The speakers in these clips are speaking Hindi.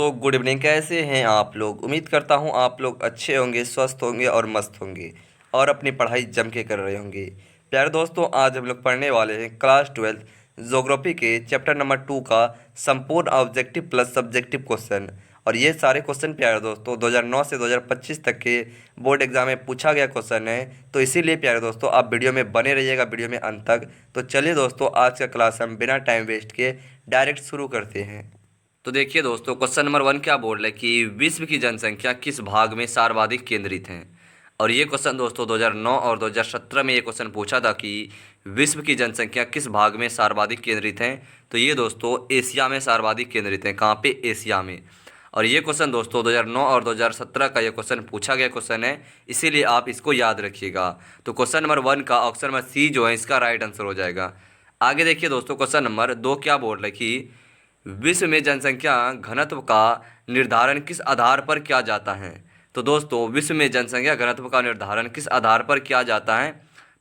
दोस्तों गुड इवनिंग। कैसे हैं आप लोग? उम्मीद करता हूं आप लोग अच्छे होंगे, स्वस्थ होंगे और मस्त होंगे और अपनी पढ़ाई जम के कर रहे होंगे। प्यारे दोस्तों, आज हम लोग पढ़ने वाले हैं क्लास 12 ज्योग्राफी के चैप्टर नंबर 2 का संपूर्ण ऑब्जेक्टिव प्लस सब्जेक्टिव क्वेश्चन। और ये सारे क्वेश्चन प्यारे दोस्तों 2009 से 2025 तक के बोर्ड एग्जाम में पूछा गया क्वेश्चन है। तो इसीलिए प्यारे दोस्तों आप वीडियो में बने रहिएगा, वीडियो में अंत तक। तो चलिए दोस्तों, आज का क्लास हम बिना टाइम वेस्ट किए डायरेक्ट शुरू करते हैं। तो देखिए दोस्तों, क्वेश्चन नंबर 1 क्या बोल रहा है कि विश्व की जनसंख्या किस भाग में सर्वाधिक केंद्रित है। और ये क्वेश्चन दोस्तों 2009 और 2017 में ये क्वेश्चन पूछा था कि विश्व की जनसंख्या किस भाग में सर्वाधिक केंद्रित है। तो ये दोस्तों एशिया में सर्वाधिक केंद्रित है। कहाँ पे? एशिया में। और ये क्वेश्चन दोस्तों 2009 और 2017 का ये क्वेश्चन पूछा गया क्वेश्चन है, इसीलिए आप इसको याद रखिएगा। तो क्वेश्चन नंबर 1 का ऑप्शन नंबर सी जो है इसका राइट आंसर हो जाएगा। आगे देखिए दोस्तों, क्वेश्चन नंबर 2 क्या बोल रहा है कि विश्व में जनसंख्या घनत्व का निर्धारण किस आधार पर किया जाता है। तो दोस्तों विश्व में जनसंख्या घनत्व का निर्धारण किस आधार पर किया जाता है।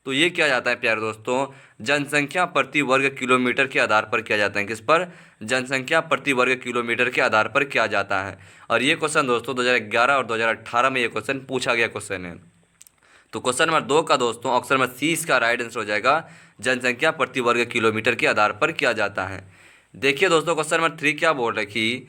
तो ये किया जाता है प्यारे दोस्तों जनसंख्या प्रति वर्ग किलोमीटर के आधार पर किया जाता है। किस पर? जनसंख्या प्रति वर्ग किलोमीटर के आधार पर किया जाता है। और ये क्वेश्चन दोस्तों 2011 और 2018 में ये क्वेश्चन पूछा गया क्वेश्चन है। तो क्वेश्चन नंबर 2 का दोस्तों ऑप्शन नंबर सी इसका राइट आंसर हो जाएगा। जनसंख्या प्रति वर्ग किलोमीटर के आधार पर किया जाता है। देखिए दोस्तों, क्वेश्चन नंबर 3 क्या बोल रहा है कि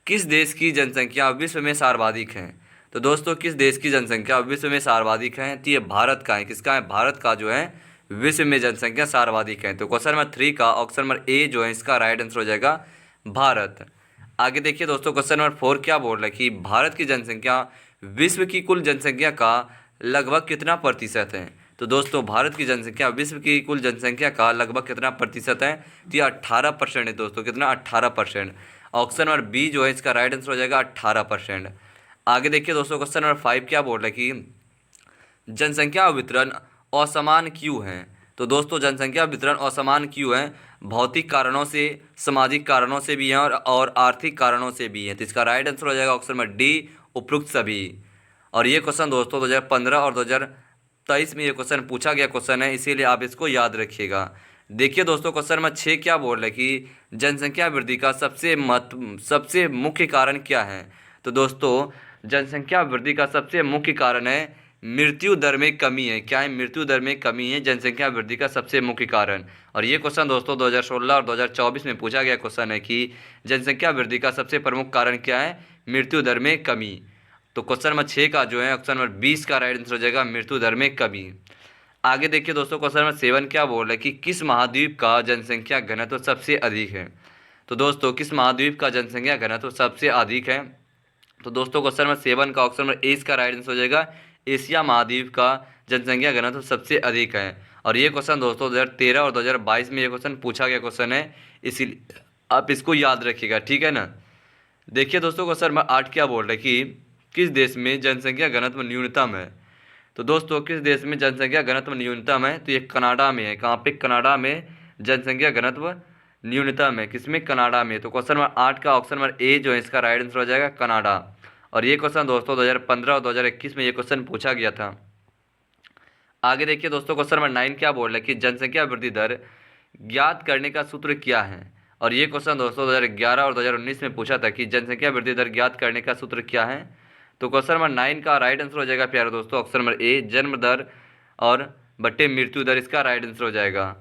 किस देश की जनसंख्या विश्व में सर्वाधिक है। तो दोस्तों किस देश की जनसंख्या विश्व में सर्वाधिक है? तो ये भारत का है। किसका है? भारत का जो है विश्व में जनसंख्या सर्वाधिक है। तो क्वेश्चन नंबर 3 का ऑप्शन नंबर ए जो है इसका राइट आंसर हो जाएगा भारत। आगे देखिए दोस्तों, क्वेश्चन नंबर 4 क्या बोल रहा है कि भारत की जनसंख्या विश्व की कुल जनसंख्या का लगभग कितना प्रतिशत है। तो दोस्तों भारत की जनसंख्या विश्व की कुल जनसंख्या का लगभग कितना प्रतिशत है। तो ये 18% है दोस्तों। कितना? 18%। ऑप्शन नंबर बी जो है इसका राइट आंसर हो जाएगा 18%। आगे देखिए दोस्तों, क्वेश्चन नंबर 5 क्या बोल रहा है कि जनसंख्या वितरण असमान क्यों है। तो दोस्तों जनसंख्या वितरण असमान क्यों है? भौतिक कारणों से, सामाजिक कारणों से भी है और आर्थिक कारणों से भी है। तो इसका राइट आंसर हो जाएगा ऑप्शन नंबर डी, उपरोक्त सभी। और ये क्वेश्चन दोस्तों 2015 और 2023 में ये क्वेश्चन पूछा गया क्वेश्चन है, इसीलिए आप इसको याद रखिएगा। देखिए दोस्तों, क्वेश्चन नंबर 6 क्या बोल रहा है कि जनसंख्या वृद्धि का सबसे मुख्य कारण क्या है। तो दोस्तों जनसंख्या वृद्धि का सबसे मुख्य कारण है मृत्यु दर में कमी है। क्या है? मृत्यु दर में कमी है जनसंख्या वृद्धि का सबसे मुख्य कारण। और ये क्वेश्चन दोस्तों 2016 और 2024 में पूछा गया क्वेश्चन है कि जनसंख्या वृद्धि का सबसे प्रमुख कारण क्या है? मृत्यु दर में कमी। तो क्वेश्चन नंबर 6 का जो है ऑप्शन नंबर 20 का राइट आंसर हो जाएगा मृत्यु दर में कमी। आगे देखिए दोस्तों, क्वेश्चन नंबर 7 क्या बोल रहा है कि किस महाद्वीप का जनसंख्या घनत्व सबसे अधिक है। तो दोस्तों किस महाद्वीप का जनसंख्या घनत्व सबसे अधिक है। तो दोस्तों क्वेश्चन नंबर 7 का ऑप्शन नंबर ए इसका राइट आंसर हो जाएगा एशिया महाद्वीप का जनसंख्या घनत्व सबसे अधिक है। और ये क्वेश्चन दोस्तों 2013 और 2022 में ये क्वेश्चन पूछा गया क्वेश्चन है, इसीलिए आप इसको याद रखिएगा, ठीक है ना। देखिए दोस्तों, क्वेश्चन नंबर 8 क्या बोल रहा है कि किस देश में जनसंख्या घनत्व न्यूनतम है। तो दोस्तों किस देश में जनसंख्या घनत्व न्यूनतम है। तो ये कनाडा में है। कहाँ पे? कनाडा में जनसंख्या घनत्व न्यूनतम है। किसमें? कनाडा में। तो क्वेश्चन नंबर 8 का ऑप्शन नंबर ए जो है इसका राइट आंसर हो जाएगा कनाडा। और ये क्वेश्चन दोस्तों 2015 और 2021 में ये क्वेश्चन पूछा गया था। आगे देखिए दोस्तों, क्वेश्चन नंबर 9 क्या बोल रहा है कि जनसंख्या वृद्धि दर ज्ञात करने का सूत्र क्या है। और ये क्वेश्चन दोस्तों 2011 और 2019 में पूछा था कि जनसंख्या वृद्धि दर ज्ञात करने का सूत्र क्या है। तो क्वेश्चन नंबर 9 का राइट आंसर हो जाएगा प्यारे दोस्तों ऑप्शन नंबर ए, जन्म दर और बट्टे मृत्यु दर इसका राइट आंसर हो जाएगा।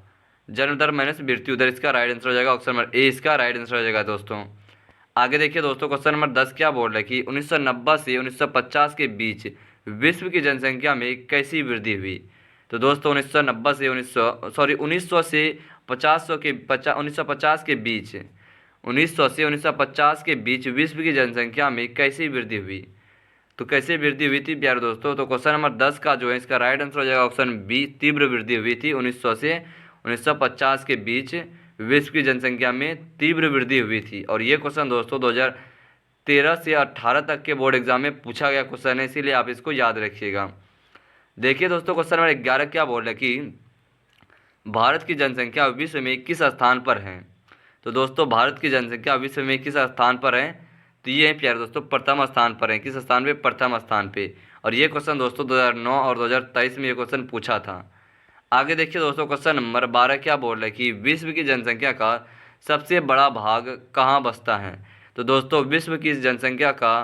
जन्म दर माइनस मृत्यु दर इसका राइट आंसर हो जाएगा ऑप्शन नंबर ए इसका राइट आंसर हो जाएगा दोस्तों। आगे देखिए दोस्तों, क्वेश्चन नंबर 10 क्या बोल रहा है कि 1990 से 1950 के बीच विश्व की जनसंख्या में कैसी वृद्धि हुई। तो दोस्तों 1990 से 1900 से 1950 के बीच 1900 से 1950 के बीच विश्व की जनसंख्या में कैसी वृद्धि हुई। तो कैसे वृद्धि हुई थी प्यारे दोस्तों। तो क्वेश्चन नंबर 10 का जो है इसका राइट आंसर हो जाएगा ऑप्शन बी, तीव्र वृद्धि हुई थी 1900 से 1950 के बीच विश्व की जनसंख्या में तीव्र वृद्धि हुई थी। और ये क्वेश्चन दोस्तों 2013 से 18 तक के बोर्ड एग्जाम में पूछा गया क्वेश्चन है, इसीलिए आप इसको याद रखिएगा। देखिए दोस्तों, क्वेश्चन नंबर 11 क्या बोल रहा है कि भारत की जनसंख्या विश्व में किस स्थान पर है। तो दोस्तों भारत की जनसंख्या विश्व में किस स्थान पर है। तो ये है प्यारे दोस्तों प्रथम स्थान पर है। किस स्थान पे? प्रथम स्थान पे। और ये क्वेश्चन दोस्तों 2009 और 2023 में ये क्वेश्चन पूछा था। आगे देखिए दोस्तों, क्वेश्चन नंबर 12 क्या बोल रहा है कि विश्व की जनसंख्या का सबसे बड़ा भाग कहाँ बसता है। तो दोस्तों विश्व की जनसंख्या का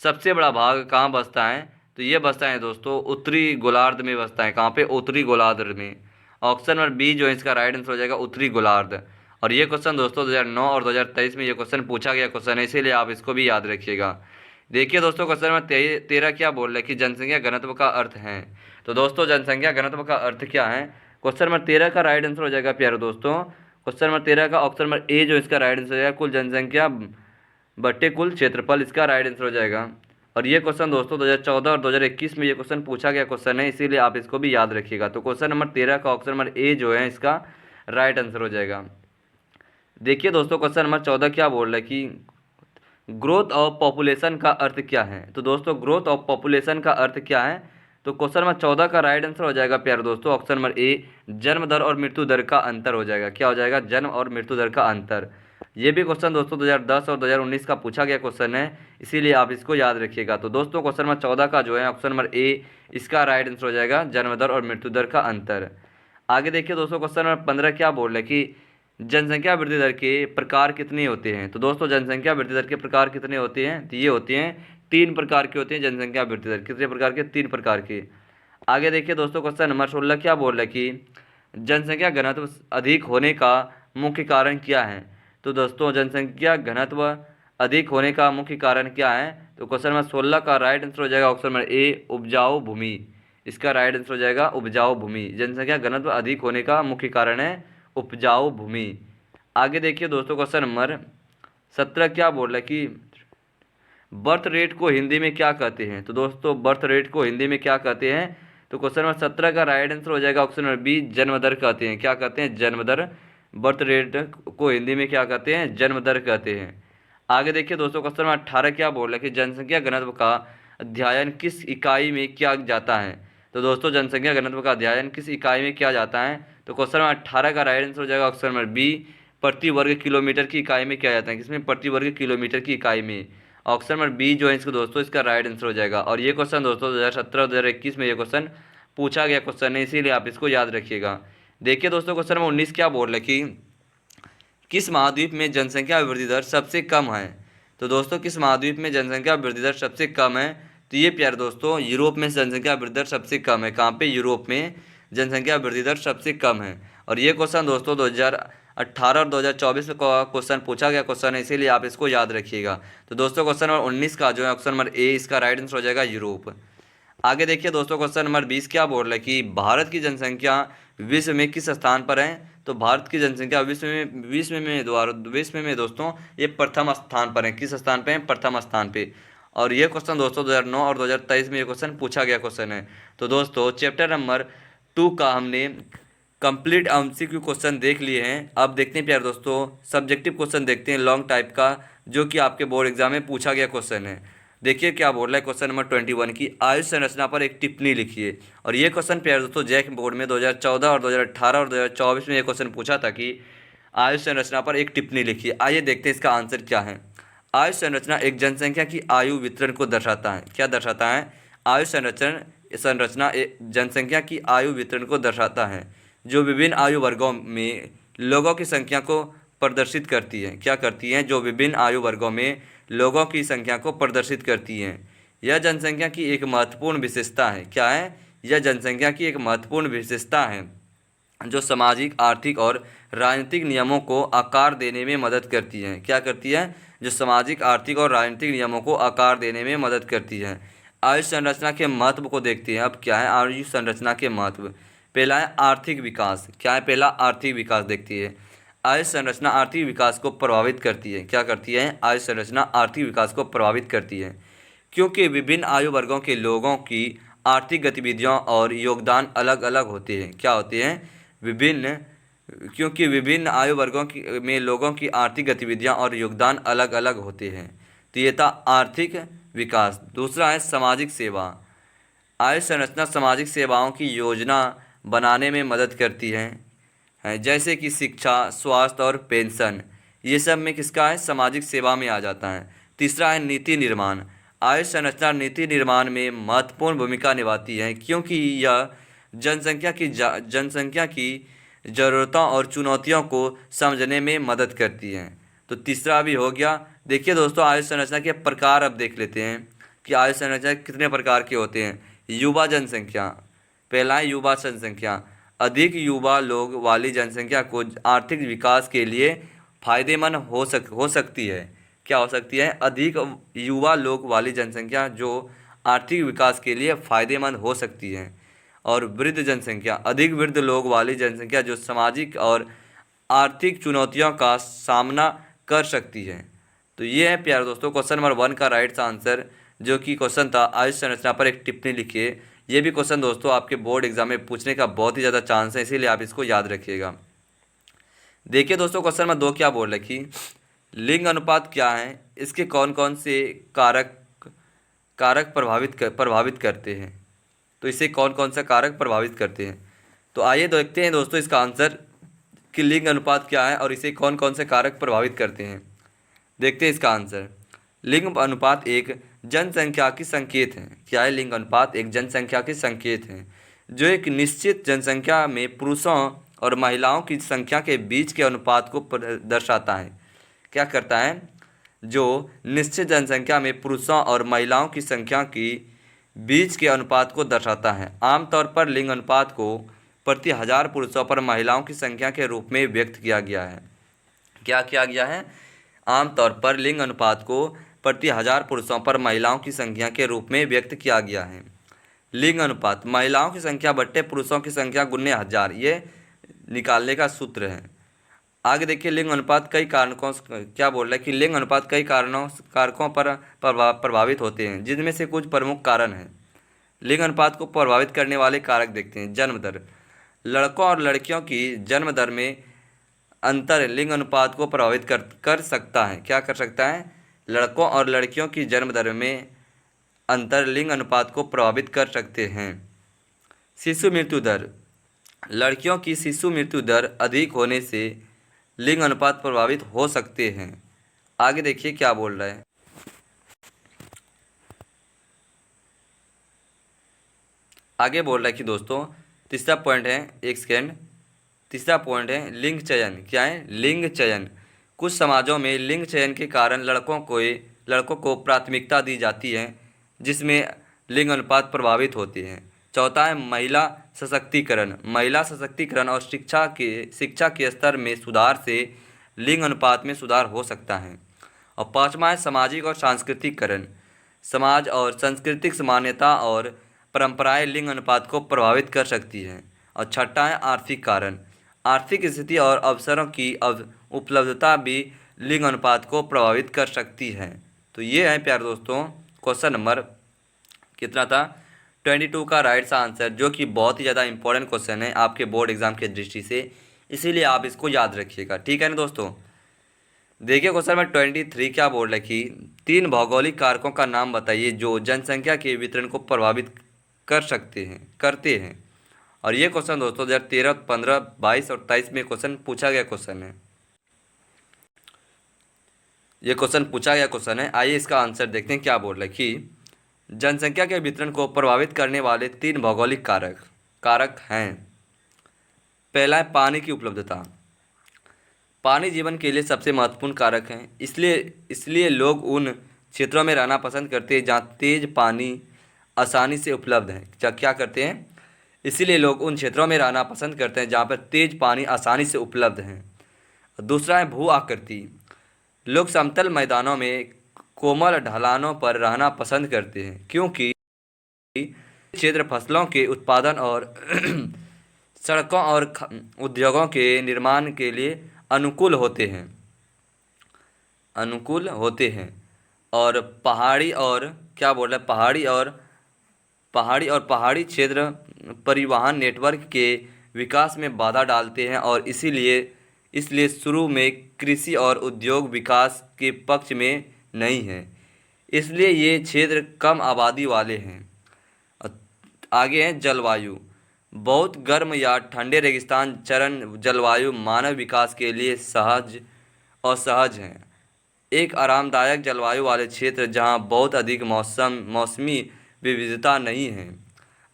सबसे बड़ा भाग कहाँ बसता है? तो ये बसता है दोस्तों उत्तरी गोलार्ध में बसता है। कहाँ पे? उत्तरी गोलार्ध में। ऑप्शन नंबर बी जो है इसका राइट आंसर हो जाएगा उत्तरी गोलार्ध। और ये क्वेश्चन दोस्तों 2009 और 2023 में ये क्वेश्चन पूछा गया क्वेश्चन है, इसीलिए आप इसको भी याद रखिएगा। देखिए दोस्तों क्वेश्चन नंबर 13 क्या बोल रहा है कि जनसंख्या घनत्व का अर्थ है। तो दोस्तों जनसंख्या घनत्व का अर्थ क्या है? क्वेश्चन नंबर 13 का राइट आंसर हो जाएगा प्यारे दोस्तों, क्वेश्चन नंबर 13 का ऑप्शन नंबर ए जो इसका राइट आंसर हो जाएगा कुल जनसंख्या बट्टे कुल क्षेत्रफल, इसका राइट आंसर हो जाएगा। और ये क्वेश्चन दोस्तों 2014 और 2021 में ये क्वेश्चन पूछा गया क्वेश्चन है, इसीलिए आप इसको भी याद रखिएगा। तो क्वेश्चन नंबर 13 का ऑप्शन नंबर ए जो है इसका राइट आंसर हो जाएगा। देखिए दोस्तों क्वेश्चन नंबर 14 क्या बोल रहा है कि ग्रोथ ऑफ पॉपुलेशन का अर्थ क्या है। तो दोस्तों ग्रोथ ऑफ पॉपुलेशन का अर्थ क्या है? तो क्वेश्चन नंबर 14 का राइट आंसर हो जाएगा प्यारे दोस्तों ऑप्शन नंबर ए, जन्म दर और मृत्यु दर का अंतर हो जाएगा। क्या हो जाएगा? जन्म और मृत्यु दर का अंतर। ये भी क्वेश्चन दोस्तों 2010 और 2019 का पूछा गया क्वेश्चन है, इसीलिए आप इसको याद रखिएगा। तो दोस्तों क्वेश्चन नंबर 14 का जो है ऑप्शन नंबर ए इसका राइट आंसर हो जाएगा जन्म दर और मृत्यु दर का अंतर। आगे देखिए दोस्तों क्वेश्चन नंबर 15 क्या बोल रहे हैं कि जनसंख्या वृद्धि दर के प्रकार कितने होते हैं। तो दोस्तों जनसंख्या वृद्धि दर के प्रकार कितने होते हैं? तो ये होते हैं 3 प्रकार के होते हैं जनसंख्या वृद्धि दर। कितने प्रकार के? 3 प्रकार के। आगे देखिए दोस्तों क्वेश्चन नंबर 16 क्या बोल रहा है कि जनसंख्या घनत्व अधिक होने का मुख्य कारण क्या है। तो दोस्तों जनसंख्या घनत्व अधिक होने का मुख्य कारण क्या है? तो क्वेश्चन नंबर 16 का राइट आंसर हो जाएगा ऑप्शन नंबर ए, उपजाऊ भूमि। इसका राइट आंसर हो जाएगा उपजाऊ भूमि। जनसंख्या घनत्व अधिक होने का मुख्य कारण है उपजाऊ भूमि। आगे देखिए दोस्तों क्वेश्चन नंबर 17 क्या बोल रहा है कि बर्थ रेट को हिंदी में क्या कहते हैं। तो दोस्तों बर्थ रेट को हिंदी में क्या कहते हैं? तो क्वेश्चन नंबर 17 का राइट आंसर हो जाएगा ऑप्शन नंबर बी, जन्म दर कहते हैं। क्या कहते हैं? जन्म दर। बर्थ रेट को हिंदी में क्या कहते हैं? जन्म दर कहते हैं। आगे देखिए दोस्तों क्वेश्चन नंबर 18 क्या बोल रहा है कि जनसंख्या घनत्व का अध्ययन किस इकाई में किया जाता है। तो दोस्तों जनसंख्या घनत्व का अध्ययन किस इकाई में किया जाता है? तो क्वेश्चन नंबर 18 का राइट आंसर हो जाएगा ऑप्शन नंबर बी, प्रति वर्ग किलोमीटर की इकाई में किया जाता है। किसमें? प्रति वर्ग किलोमीटर की इकाई में। ऑप्शन नंबर बी जो है इसको दोस्तों इसका राइट आंसर हो जाएगा। और ये क्वेश्चन दोस्तों 2017 2021 में ये क्वेश्चन पूछा गया क्वेश्चन है, इसीलिए आप इसको याद रखिएगा। देखिए दोस्तों क्वेश्चन नंबर 19 क्या बोल रहे कि किस महाद्वीप में जनसंख्या वृद्धि दर सबसे कम है। तो दोस्तों किस महाद्वीप में जनसंख्या वृद्धि दर सबसे कम है? तो ये प्यारे दोस्तों यूरोप में जनसंख्या वृद्धि दर सबसे कम है। कहाँ पे? यूरोप में जनसंख्या वृद्धि दर सबसे कम है। और ये क्वेश्चन दोस्तों 2018 और 2024 में क्वेश्चन पूछा गया क्वेश्चन है, इसीलिए आप इसको याद रखिएगा। तो दोस्तों क्वेश्चन नंबर 19 का जो है ऑप्शन नंबर ए इसका राइट आंसर हो जाएगा यूरोप। आगे देखिए दोस्तों क्वेश्चन नंबर 20 क्या बोल रहा है कि भारत की जनसंख्या विश्व में किस स्थान पर है। तो भारत की जनसंख्या विश्व में दोस्तों ये प्रथम स्थान पर है। किस स्थान पे है? प्रथम स्थान पे। और ये क्वेश्चन दोस्तों 2009 और 2023 में ये क्वेश्चन पूछा गया क्वेश्चन है। तो दोस्तों चैप्टर नंबर 2 का हमने कंप्लीट एमसीक्यू क्वेश्चन देख लिए हैं। अब देखते हैं प्यारे दोस्तों सब्जेक्टिव क्वेश्चन देखते हैं लॉन्ग टाइप का, जो कि आपके बोर्ड एग्जाम में पूछा गया क्वेश्चन है। देखिए क्या बोल रहा है क्वेश्चन नंबर 21 की आयु संरचना पर एक टिप्पणी लिखिए। और ये क्वेश्चन प्यारे दोस्तों जैक बोर्ड में 2014 और 2018 और 2024 में ये क्वेश्चन पूछा था कि आयु संरचना पर एक टिप्पणी लिखिए। आइए देखते हैं इसका आंसर क्या है। आयु संरचना एक जनसंख्या की आयु वितरण को दर्शाता है। क्या दर्शाता है? आयु संरचना एक जनसंख्या की आयु वितरण को दर्शाता है, जो विभिन्न आयु वर्गों में लोगों की संख्या को प्रदर्शित करती है। क्या करती है? जो विभिन्न आयु वर्गों में लोगों की संख्या को प्रदर्शित करती है। यह जनसंख्या की एक महत्वपूर्ण विशेषता है। क्या है? यह जनसंख्या की एक महत्वपूर्ण विशेषता है जो सामाजिक, आर्थिक और राजनीतिक नियमों को आकार देने में मदद करती है। क्या करती है? जो सामाजिक, आर्थिक और राजनीतिक नियमों को आकार देने में मदद करती है। आयु संरचना के महत्व को देखते हैं। अब क्या है आयु संरचना के महत्व? पहला है आर्थिक विकास। क्या है? पहला आर्थिक विकास देखती है। आयु संरचना आर्थिक विकास को प्रभावित करती है। क्या करती है? आयु संरचना आर्थिक विकास को प्रभावित करती है, क्योंकि विभिन्न आयु वर्गों के लोगों की आर्थिक गतिविधियों और योगदान अलग अलग होते हैं। क्या होते हैं? क्योंकि विभिन्न आयु वर्गों में लोगों की आर्थिक गतिविधियां और योगदान अलग अलग होते हैं। तो ये था आर्थिक विकास। दूसरा है सामाजिक सेवा। आयु संरचना सामाजिक सेवाओं की योजना बनाने में मदद करती है, जैसे कि शिक्षा, स्वास्थ्य और पेंशन। ये सब में किसका है? सामाजिक सेवा में आ जाता है। तीसरा है नीति निर्माण। आयु संरचना नीति निर्माण में महत्वपूर्ण भूमिका निभाती है, क्योंकि यह जनसंख्या की ज़रूरतों और चुनौतियों को समझने में मदद करती है। तो तीसरा भी हो गया देखिए दोस्तों, आयु संरचना के प्रकार अब देख लेते हैं कि आयु संरचना कितने प्रकार के होते हैं। युवा जनसंख्या, पहला है युवा जनसंख्या। अधिक युवा लोग वाली जनसंख्या को आर्थिक विकास के लिए फायदेमंद हो सकती है। क्या हो सकती है? अधिक युवा लोग वाली जनसंख्या जो आर्थिक विकास के लिए फायदेमंद हो सकती है। और वृद्ध जनसंख्या, अधिक वृद्ध लोग वाली जनसंख्या जो सामाजिक और आर्थिक चुनौतियों का सामना कर सकती है। तो ये है प्यारे दोस्तों क्वेश्चन नंबर 1 का राइट आंसर, जो कि क्वेश्चन था आयु संरचना पर एक टिप्पणी लिखिए। ये भी क्वेश्चन दोस्तों आपके बोर्ड एग्जाम में पूछने का बहुत ही ज़्यादा चांस है, इसीलिए आप इसको याद रखिएगा। देखिए दोस्तों, क्वेश्चन नंबर 2 क्या बोल रखी, लिंग अनुपात क्या है, इसके कौन कौन से कारक कारक प्रभावित करते हैं। तो इसे कौन कौन सा कारक प्रभावित करते हैं। तो आइए देखते हैं दोस्तों इसका आंसर कि लिंग अनुपात क्या है और इसे कौन कौन से कारक प्रभावित करते हैं। देखते हैं इसका आंसर। लिंग अनुपात एक जनसंख्या की संकेत है। क्या है? लिंग अनुपात एक जनसंख्या के संकेत है, जो एक निश्चित जनसंख्या में पुरुषों और महिलाओं की संख्या के बीच के अनुपात को दर्शाता है। क्या करता है? जो निश्चित जनसंख्या में पुरुषों और महिलाओं की संख्या की बीच के अनुपात को दर्शाता है। आमतौर पर लिंग अनुपात को प्रति 1000 पुरुषों पर महिलाओं की संख्या के रूप में व्यक्त किया गया है। क्या किया गया है? आमतौर पर लिंग अनुपात को प्रति 1000 पुरुषों पर महिलाओं की संख्या के रूप में व्यक्त किया गया है। लिंग अनुपात महिलाओं की संख्या बट्टे पुरुषों की संख्या गुने 1000, ये निकालने का सूत्र है। आगे देखिए, लिंग अनुपात कई कारकों क्या बोल रहा है कि लिंग अनुपात कई कारकों पर प्रभावित होते हैं, जिनमें से कुछ प्रमुख कारण हैं। लिंग अनुपात को प्रभावित करने वाले कारक देखते हैं। जन्म दर, लड़कों और लड़कियों की जन्म दर में अंतर लिंग अनुपात को प्रभावित कर सकता है। क्या कर सकता है? लड़कों और लड़कियों की जन्म दर में अंतर लिंग अनुपात को प्रभावित कर सकते हैं। शिशु मृत्यु दर, लड़कियों की शिशु मृत्यु दर अधिक होने से लिंग अनुपात प्रभावित हो सकते हैं। आगे देखिए क्या बोल रहा है। आगे बोल रहा है कि दोस्तों तीसरा पॉइंट है, एक सेकेंड, तीसरा पॉइंट है लिंग चयन। क्या है? लिंग चयन। कुछ समाजों में लिंग चयन के कारण लड़कों को प्राथमिकता दी जाती है, जिसमें लिंग अनुपात प्रभावित होते हैं। चौथा है महिला सशक्तिकरण। महिला सशक्तिकरण और शिक्षा के स्तर में सुधार से लिंग अनुपात में सुधार हो सकता है। और पांचवा है सामाजिक और सांस्कृतिकरण। समाज और सांस्कृतिक मान्यता और परंपराएं लिंग अनुपात को प्रभावित कर सकती हैं। और छठा है आर्थिक कारण। आर्थिक स्थिति और अवसरों की उपलब्धता भी लिंग अनुपात को प्रभावित कर सकती है। तो ये है प्यारे दोस्तों क्वेश्चन नंबर कितना था, 22 का राइट आंसर, जो कि बहुत ही ज़्यादा इंपॉर्टेंट क्वेश्चन है आपके बोर्ड एग्जाम की दृष्टि से, इसीलिए आप इसको याद रखिएगा। ठीक है ना दोस्तों। देखिए क्वेश्चन नंबर 23 क्या बोल रखी, 3 भौगोलिक कारकों का नाम बताइए जो जनसंख्या के वितरण को प्रभावित करते हैं। और ये क्वेश्चन दोस्तों 2013, 15, 22 और 23 में क्वेश्चन पूछा गया क्वेश्चन है। ये क्वेश्चन पूछा गया क्वेश्चन है। आइए इसका आंसर देखते हैं क्या बोल रहा है कि जनसंख्या के वितरण को प्रभावित करने वाले 3 भौगोलिक कारक हैं। पहला है पानी की उपलब्धता। पानी जीवन के लिए सबसे महत्वपूर्ण कारक है, इसलिए लोग उन क्षेत्रों में रहना पसंद करते हैं जहाँ तेज पानी आसानी से उपलब्ध है। क्या करते हैं? इसीलिए लोग उन क्षेत्रों में रहना पसंद करते हैं जहाँ पर तेज पानी आसानी से उपलब्ध है। दूसरा है भू आकृति। लोग समतल मैदानों में कोमल ढलानों पर रहना पसंद करते हैं, क्योंकि क्षेत्र फसलों के उत्पादन और सड़कों और उद्योगों के निर्माण के लिए अनुकूल होते हैं। और पहाड़ी क्षेत्र परिवहन नेटवर्क के विकास में बाधा डालते हैं और इसलिए शुरू में कृषि और उद्योग विकास के पक्ष में नहीं है। इसलिए ये क्षेत्र कम आबादी वाले हैं। आगे है जलवायु। बहुत गर्म या ठंडे रेगिस्तान चरण जलवायु मानव विकास के लिए असहज हैं। एक आरामदायक जलवायु वाले क्षेत्र जहां बहुत अधिक मौसमी विविधता नहीं है,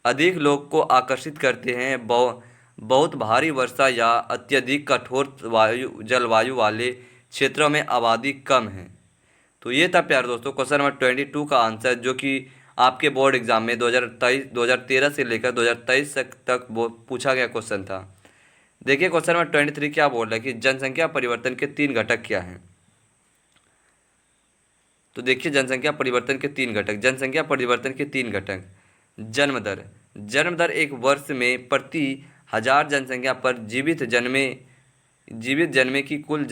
अधिक लोग को आकर्षित करते हैं। बहुत भारी वर्षा या अत्यधिक कठोर जलवायु वाले क्षेत्रों में आबादी कम है। तो ये था प्यारे दोस्तों क्वेश्चन नंबर 22 का आंसर, जो कि आपके बोर्ड एग्जाम में 2013 से लेकर 2023 तक वो पूछा गया क्वेश्चन था। देखिए क्वेश्चन नंबर 23 क्या बोल रहा है कि जनसंख्या परिवर्तन के 3 घटक क्या हैं। तो देखिए जनसंख्या परिवर्तन के 3 घटक, जनसंख्या परिवर्तन के 3 घटक। जन्म दर, जन्म दर एक वर्ष में प्रति 1000 जनसंख्या पर जीवित जन्मे की कुल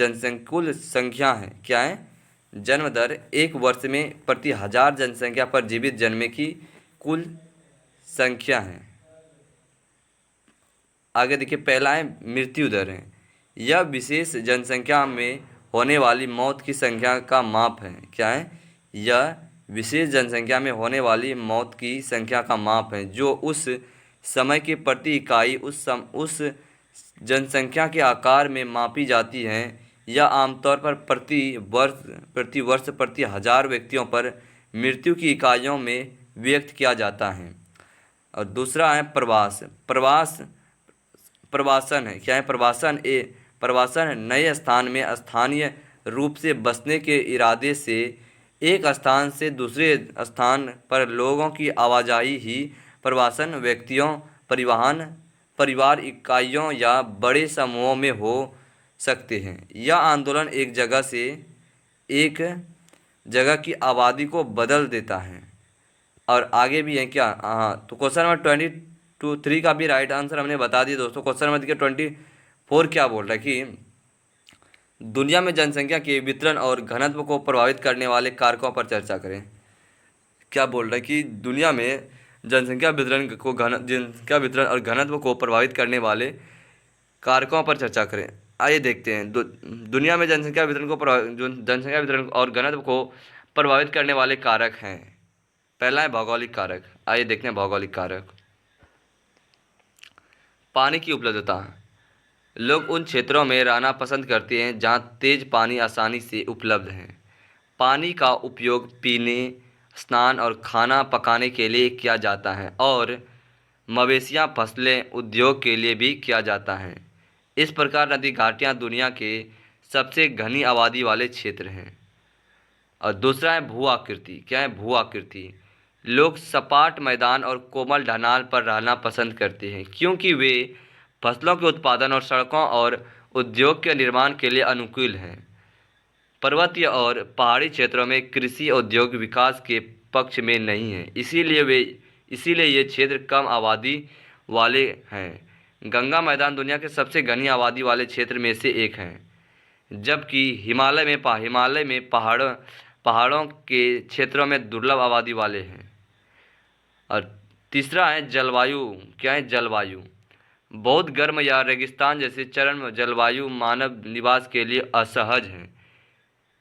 संख्या है। क्या है? जन्म दर एक वर्ष में प्रति 1000 जनसंख्या पर जीवित जन्मे की कुल संख्या है। आगे देखिए पहला है मृत्यु दर है, यह विशेष जनसंख्या में होने वाली मौत की संख्या का माप है। क्या है? यह विशेष जनसंख्या में होने वाली मौत की संख्या का माप है, जो उस समय की प्रति इकाई उस जनसंख्या के आकार में मापी जाती है। यह आमतौर पर प्रति वर्ष प्रति 1000 व्यक्तियों पर मृत्यु की इकाइयों में व्यक्त किया जाता है। और दूसरा है प्रवासन है। क्या है? प्रवासन नए स्थान में स्थानीय रूप से बसने के इरादे से एक स्थान से दूसरे स्थान पर लोगों की आवाजाही ही प्रवासन व्यक्तियों, परिवार इकाइयों या बड़े समूहों में हो सकते हैं। यह आंदोलन एक जगह की आबादी को बदल देता है। और आगे भी है क्या? हाँ, तो क्वेश्चन नंबर 23 का भी राइट आंसर हमने बता दिया दोस्तों। क्वेश्चन नंबर 24 क्या बोल रहा है कि दुनिया में जनसंख्या के वितरण और घनत्व को प्रभावित करने वाले कारकों पर चर्चा करें। क्या बोल रहा है कि दुनिया में जनसंख्या वितरण और घनत्व को प्रभावित करने वाले कारकों पर चर्चा करें। आइए देखते हैं दुनिया में जनसंख्या वितरण और घनत्व को प्रभावित करने वाले कारक हैं। पहला है भौगोलिक कारक। आइए देखते हैं भौगोलिक कारक। पानी की उपलब्धता, लोग उन क्षेत्रों में रहना पसंद करते हैं जहां तेज पानी आसानी से उपलब्ध है। पानी का उपयोग पीने, स्नान और खाना पकाने के लिए किया जाता है और मवेशियां, फसलें, उद्योग के लिए भी किया जाता है। इस प्रकार नदी घाटियां दुनिया के सबसे घनी आबादी वाले क्षेत्र हैं। और दूसरा है भू आकृति। क्या है? भू आकृति, लोग सपाट मैदान और कोमल ढलान पर रहना पसंद करते हैं क्योंकि वे फसलों के उत्पादन और सड़कों और उद्योग के निर्माण के लिए अनुकूल हैं। पर्वतीय और पहाड़ी क्षेत्रों में कृषि उद्योग विकास के पक्ष में नहीं है, इसीलिए ये क्षेत्र कम आबादी वाले हैं। गंगा मैदान दुनिया के सबसे घनी आबादी वाले क्षेत्र में से एक है, जबकि हिमालय में पहाड़ों के क्षेत्रों में दुर्लभ आबादी वाले हैं। और तीसरा है जलवायु। क्या है? जलवायु, बहुत गर्म या रेगिस्तान जैसे चरम जलवायु मानव निवास के लिए असहज है।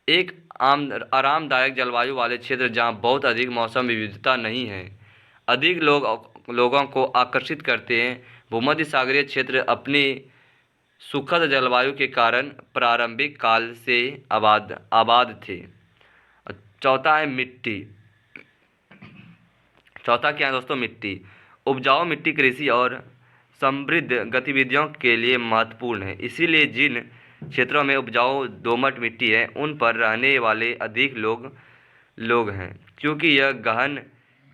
एक आरामदायक जलवायु वाले क्षेत्र जहां बहुत अधिक मौसम विविधता नहीं है, अधिक लोगों को आकर्षित करते हैं। भूमध्य सागरीय क्षेत्र अपनी सुखद जलवायु के कारण प्रारंभिक काल से आबाद थे। चौथा है मिट्टी। चौथा क्या है दोस्तों? मिट्टी, उपजाऊ मिट्टी कृषि और समृद्ध गतिविधियों के लिए महत्वपूर्ण है। इसीलिए जिन क्षेत्रों में उपजाऊ दोमट मिट्टी है उन पर रहने वाले अधिक लोग हैं, क्योंकि यह गहन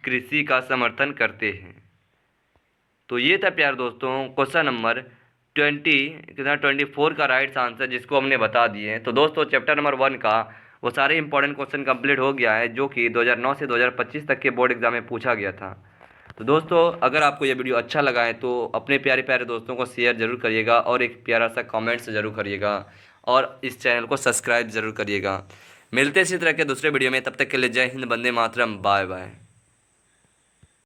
कृषि का समर्थन करते हैं। तो ये था प्यारे दोस्तों क्वेश्चन नंबर 24 का राइट आंसर, जिसको हमने बता दिए हैं। तो दोस्तों चैप्टर नंबर 1 का वो सारे इंपॉर्टेंट क्वेश्चन कंप्लीट हो गया है, जो कि 2009 से 2025 तक के बोर्ड एग्जाम में पूछा गया था। तो दोस्तों अगर आपको ये वीडियो अच्छा लगा है तो अपने प्यारे प्यारे दोस्तों को शेयर ज़रूर करिएगा और एक प्यारा सा कमेंट्स ज़रूर करिएगा और इस चैनल को सब्सक्राइब ज़रूर करिएगा। मिलते इसी तरह के दूसरे वीडियो में, तब तक के लिए जय हिंद, वंदे मातरम, बाय बाय।